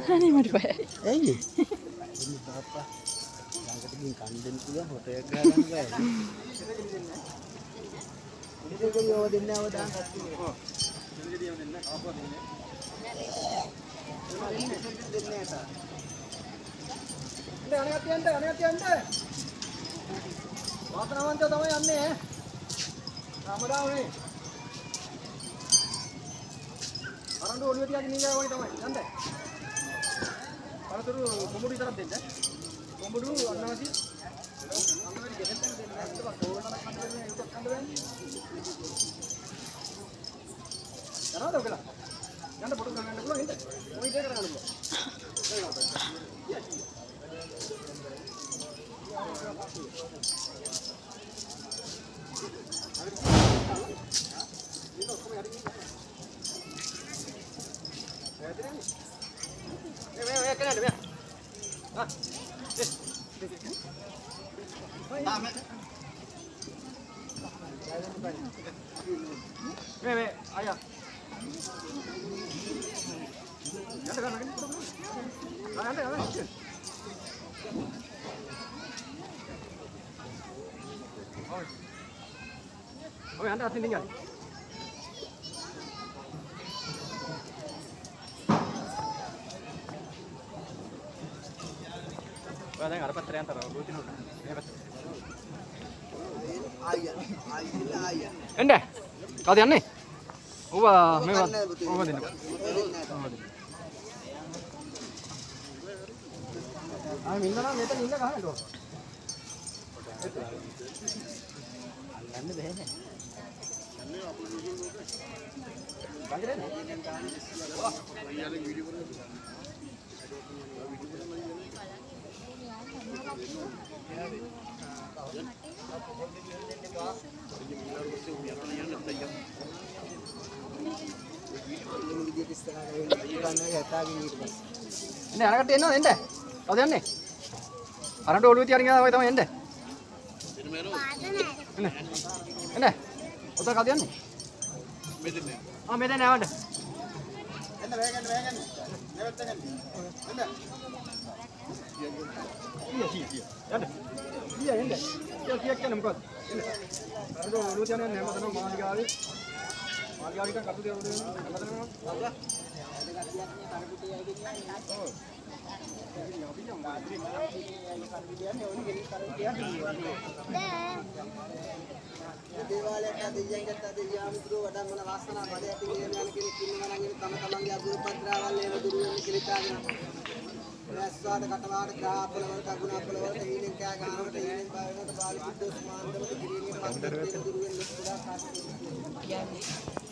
Ani mari bhai. ඇයි ini bapak ළඟට ගිහින් කන්දෙන් පුළුවන් ෆොටෝ එකක් ගන්න බෑ ඉතින් ඔය දෙන්නේ අවදාන කට්ටිය ඔව් ඉතින් දෙන්නේ ආපහු දෙන්නේ දෙන්නේ තා අනේ යන්න වාසනාවන්තයෝ තමයි යන්නේ රාමදාවනේ අරන්ඩු ඔලිය තියාගෙන ඉන්න ඕනේ තමයි යන්න අරතුරු කොඹුඩු විතරක් දෙන්න කොඹුඩු අන්නවසි අන්නවලි ගෙදෙන්න දෙන්න නැත්නම් කෝරණක් කන්න බැන්නේ ඒකක් කන්න බැන්නේ යනවාද ඔකලා යන්න පොඩු ගන්න පුළුවන් ඉන්න මොයි දෙක කරගන්න පුළුවන් ayah. Anda sini tinggal. දැන් අර පත්‍රය අතර ගෝතිනු මේ පත්‍රය ආයියා එන්න කවුද යන්නේ ඔබ මේ ඔබ දෙන්න මින්න නම් මෙතන ඉන්න ගහන්න ඕන අල්ලන්න බෑ නේ යන්නේ අපේ video ini anak kecil ente, kau lihat nih, orang dulu tiar nggak, kau tahu ente, ente, udah kau lihat nih, oh medan apa ente, ente bayangan, ente, iya ente, iya kan empat, orang dulu tiar nih, nama nama Mali kan kartu dia udah, kata nama, apa? දේවාලයට දෙයියන් ගත්ත දෙයියා මිතුරු වඩා මොන වාසනාව බඩේ ඇති කියන කෙනෙක් ඉන්නවා නම් තම තමන්ගේ අගුරු පත්‍රාවල් ඒව දුරු වෙන කිලිතාගෙන රැස්වාද කටවාද ගාපල වලට අගුණාපල වලට හීනෙන් කෑ ගන්නකොට හීනෙන් බාරකට බාලි සුද්ධ ස්මාන්දමට කිරීමේ පස්සේ දුරු වෙන ලොකු කුඩා කාර්යයක් කියන්නේ